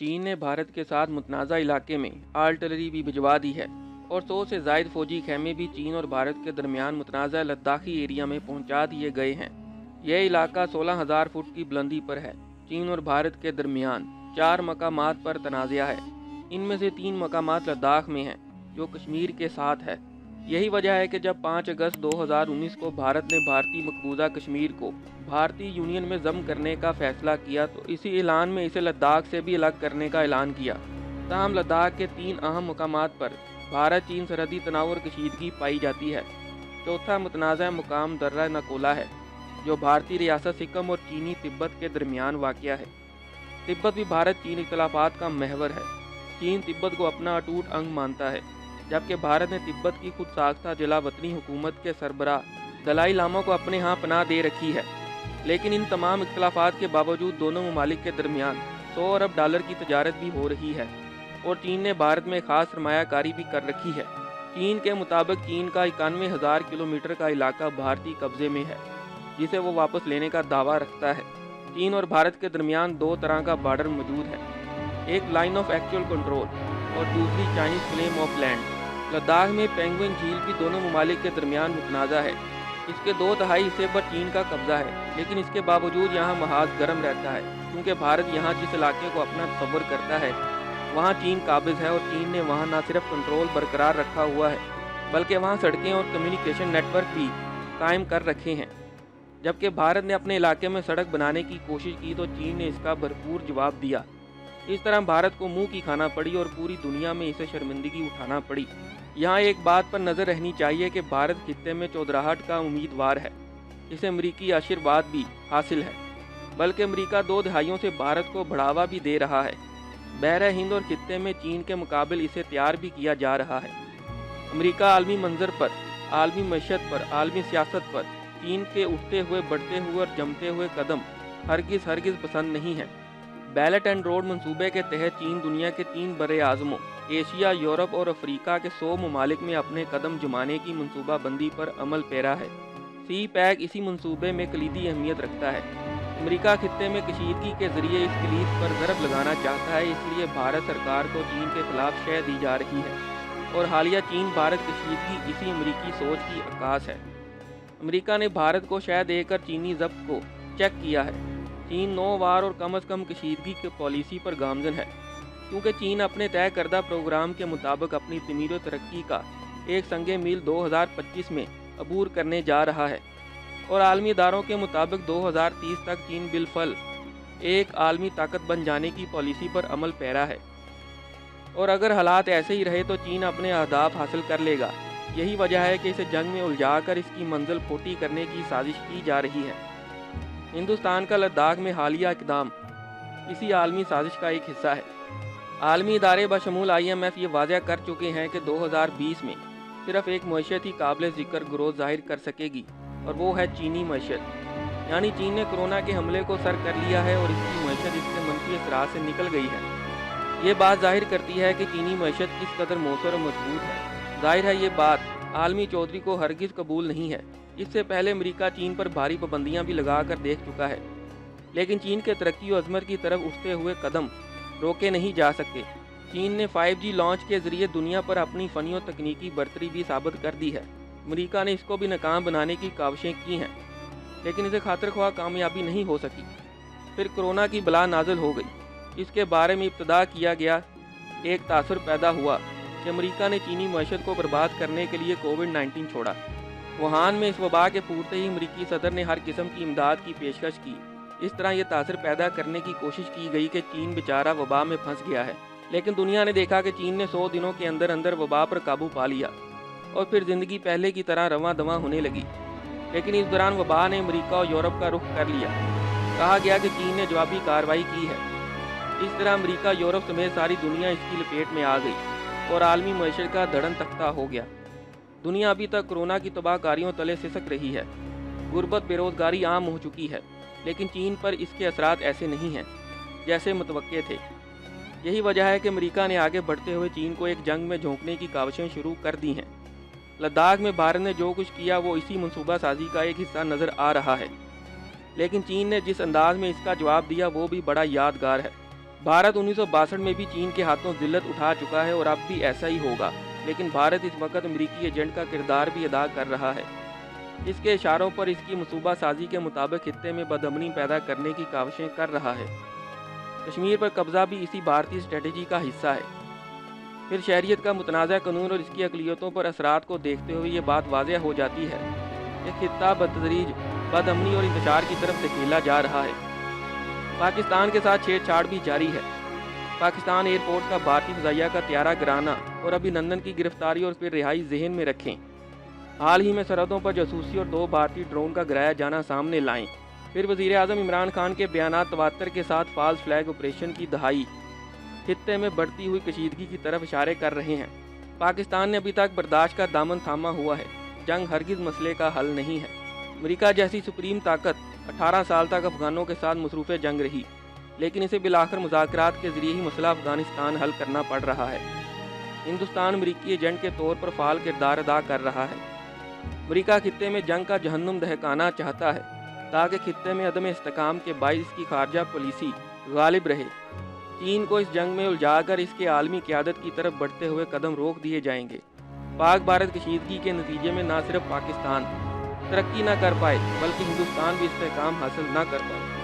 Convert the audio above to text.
चीन ने भारत के साथ मुतनाज़ा इलाके में आर्टिलरी भी भिजवा दी है और 100 से ज़ायद फौजी खेमे भी चीन और भारत के दरमियान मुतनाज़ा लद्दाखी एरिया में पहुंचा दिए गए हैं। यह इलाका 16,000 फुट की बुलंदी पर है। चीन और भारत के दरमियान 4 मकामात पर तनाज़ा है। इनमें से 3 मकामात लद्दाख में हैं, जो कश्मीर के साथ है। यही वजह है कि जब 5 अगस्त 2019 को भारत ने भारतीय मकबूजा कश्मीर को भारतीय यूनियन में ज़म करने का फैसला किया तो इसी ऐलान में इसे लद्दाख से भी अलग करने का ऐलान किया। ताहम लद्दाख के 3 अहम मकामात पर भारत चीन सरहदी तनाव और कशीदगी पाई जाती है। चौथा मुतनाज़ा मुकाम दर्रा नकोला है, जो भारतीय रियासत सिक्किम और चीनी तिब्बत के दरमियान वाक़या है। तिब्बत भी भारत चीन इख्तलाफात का महवर है। चीन तिब्बत को अपना अटूट अंग मानता है, जबकि भारत ने तिब्बत की खुद साख्ता जिला वतनी हुकूमत के सरबराह दलाई लामा को अपने यहाँ पनाह दे रखी है। लेकिन इन तमाम इख्तलाफात के बावजूद दोनों ममालिक के दरमियान 100 अरब डॉलर की तजारत भी हो रही है और चीन ने भारत में खास सरमायाकारी भी कर रखी है। चीन के मुताबिक चीन का 91,000 किलोमीटर का इलाका भारतीय कब्जे में है, जिसे वो वापस लेने का दावा रखता है। चीन और भारत के दरमियान 2 तरह का बॉर्डर मौजूद है, एक लाइन ऑफ एक्चुअल कंट्रोल और दूसरी Chinese claim of land. Ladakh में पेंगुइन झील भी दोनों ममालिक के दरमियान मुतनाज़ा है। इसके 2/3 हिस्से पर चीन का कब्जा है, लेकिन इसके बावजूद यहाँ महाज गर्म रहता है, क्योंकि भारत यहाँ जिस इलाके को अपना तस्वर करता है वहाँ चीन काबिज है और चीन ने वहाँ न सिर्फ कंट्रोल बरकरार रखा हुआ है, बल्कि वहाँ सड़कें और कम्युनिकेशन नेटवर्क भी कायम कर रखे हैं। जबकि भारत ने अपने इलाके में सड़क बनाने की कोशिश की तो चीन ने इसका भरपूर जवाब दिया। इस तरह भारत को मुंह की खाना पड़ी और पूरी दुनिया में इसे शर्मिंदगी उठाना पड़ी। यहाँ एक बात पर नज़र रहनी चाहिए कि भारत खित्ते में चौधराहट का उम्मीदवार है। इसे अमरीकी आशीर्वाद भी हासिल है, बल्कि अमरीका 2 दहाइयों से भारत को बढ़ावा भी दे रहा है। बहर हिंद और खित्ते में चीन के मुकाबले इसे तैयार भी किया जा रहा है। अमरीका आलमी मंजर पर, आलमी मईशत पर, आलमी सियासत पर चीन के उठते हुए, बढ़ते हुए और जमते हुए कदम हरगिज़ पसंद नहीं है। बेल्ट एंड रोड मंसूबे के तहत चीन दुनिया के 3 बड़े आज़मों एशिया, यूरोप और अफ्रीका के 100 ममालिक में अपने कदम जमाने की मनसूबाबंदी पर अमल पेरा है। सी पैक इसी मंसूबे में कलीदी अहमियत रखता है। अमरीका खित्ते में कशीदगी के जरिए इस कलीद पर ज़रब लगाना चाहता है, इसलिए भारत सरकार को चीन के खिलाफ शह दी जा रही है और हालिया चीन भारत कशीदगी इसी अमरीकी सोच की अक्कास है। अमरीका ने भारत को शह देकर चीनी जब्त को चेक किया है। चीन 9 वार और कम अज़ कम कशीदगी की पॉलिसी पर गामजन है, क्योंकि चीन अपने तय करदा प्रोग्राम के मुताबिक अपनी तमीर तरक्की का एक संगे मील 2025 में अबूर करने जा रहा है और आलमी इदारों के मुताबिक 2030 तक चीन बिलफल एक आलमी ताकत बन जाने की पॉलिसी पर अमल पैरा है। और अगर हालात ऐसे ही रहे तो चीन अपने अहदाफ हासिल कर लेगा। यही वजह है कि इसे जंग में उलझाकर इसकी मंजिल खोटी करने की साजिश की जा रही है। हिंदुस्तान का लद्दाख में हालिया इकदाम इसी आलमी साजिश का एक हिस्सा है। आलमी इदारे बशमूल IMF ये वाज़ह कर चुके हैं कि 2020 में सिर्फ एक मईशत ही काबिल ज़िक्र ग्रोथ जाहिर कर सकेगी और वो है चीनी मईशत। यानी चीन ने कोरोना के हमले को सर कर लिया है और इसकी मईशत इसके मनफी असरात से निकल गई है। ये बात जाहिर करती है कि चीनी मईशत किस कदर मौसर और मजबूत है। जाहिर है ये बात आलमी चौधरी को हरगिज़ कबूल नहीं है। इससे पहले अमेरिका चीन पर भारी पाबंदियां भी लगा कर देख चुका है, लेकिन चीन के तरक्की और अजमत की तरफ उठते हुए कदम रोके नहीं जा सकते। चीन ने 5G लॉन्च के जरिए दुनिया पर अपनी फ़नी और तकनीकी बर्तरी भी साबित कर दी है। अमेरिका ने इसको भी नाकाम बनाने की काविशें की हैं, लेकिन इसे खातिर ख्वाह कामयाबी नहीं हो सकी। फिर कोरोना की बला नाजिल हो गई। इसके बारे में इब्तदा किया गया एक तासुर पैदा हुआ कि अमेरिका ने चीनी मईशत को बर्बाद करने के लिए कोविड-19 छोड़ा। वुहान में इस वबा के फूटते ही अमरीकी सदर ने हर किस्म की इमदाद की पेशकश की। इस तरह ये तासर पैदा करने की कोशिश की गई कि चीन बेचारा वबा में फंस गया है, लेकिन दुनिया ने देखा कि चीन ने 100 दिनों के अंदर अंदर वबा पर काबू पा लिया और फिर ज़िंदगी पहले की तरह रवां दवां होने लगी। लेकिन इस दौरान वबा ने अमरीका और यूरोप का रुख कर लिया। कहा गया कि चीन ने जवाबी कार्रवाई की है। इस तरह अमरीका, यूरोप समेत सारी दुनिया इसकी लपेट में आ गई और आलमी मईशत का धड़न तख्ता हो गया। दुनिया अभी तक कोरोना की तबाहकारियों तले सिसक रही है। गुर्बत, बेरोजगारी आम हो चुकी है, लेकिन चीन पर इसके असरात ऐसे नहीं हैं जैसे मुतवक्के थे। यही वजह है कि अमेरिका ने आगे बढ़ते हुए चीन को एक जंग में झोंकने की काविशें शुरू कर दी हैं। लद्दाख में भारत ने जो कुछ किया वो इसी मनसूबा साजी का एक हिस्सा नज़र आ रहा है, लेकिन चीन ने जिस अंदाज में इसका जवाब दिया वो भी बड़ा यादगार है। भारत 1962 में भी चीन के हाथों जिल्लत उठा चुका है और अब भी ऐसा ही होगा, लेकिन भारत इस वक्त अमेरिकी एजेंट का किरदार भी अदा कर रहा है। इसके इशारों पर इसकी मनसूबा साजी के मुताबिक खित्ते में बदअमनी पैदा करने की काविशें कर रहा है। कश्मीर पर कब्जा भी इसी भारतीय स्ट्रेटेजी का हिस्सा है। फिर शहरियत का मुतनाज़ा कानून और इसकी अक़लियतों पर असरात को देखते हुए ये बात वाज़ेह हो जाती है कि खित्ता बतदरीज बदअमनी और इंतशार की तरफ धकेला जा रहा है। पाकिस्तान के साथ छेड़छाड़ भी जारी है। पाकिस्तान एयरपोर्ट का भारतीय फ़ज़ाइया का त्यारा गिराना और अभिनंदन की गिरफ्तारी और फिर रिहाई ज़हन में रखें। हाल ही में सरहदों पर जासूसी और 2 भारतीय ड्रोन का गिराया जाना सामने लाएं। फिर वज़ीर आज़म इमरान खान के बयानात तवातर के साथ फ़ाल्स फ्लैग ऑपरेशन की दहाई खित्ते में बढ़ती हुई कशीदगी की तरफ इशारे कर रहे हैं। पाकिस्तान ने अभी तक बर्दाश्त का दामन थामा हुआ है। जंग हरगिज़ मसले का हल नहीं है। अमेरिका जैसी सुप्रीम ताकत 18 साल तक अफगानों के साथ मसरूफ़ जंग रही, लेकिन इसे बिलाखिर मुज़ाकरात के ज़रिए ही मसला अफगानिस्तान हल करना पड़ रहा है। हिंदुस्तान अमेरिकी एजेंट के तौर पर फ़ाल किरदार अदा कर रहा है। अमेरिका खित्ते में जंग का जहन्नुम दहकाना चाहता है ताकि खित्ते में अदम इस्तेकाम के बाइस इसकी खारजा पॉलिसी गालिब रहे। चीन को इस जंग में उलझाकर इसके आलमी क़यादत की तरफ बढ़ते हुए कदम रोक दिए जाएंगे। पाक भारत कशीदगी के नतीजे में न सिर्फ पाकिस्तान तरक्की न कर पाए, बल्कि हिंदुस्तान भी इस्तेकाम हासिल न कर पाए।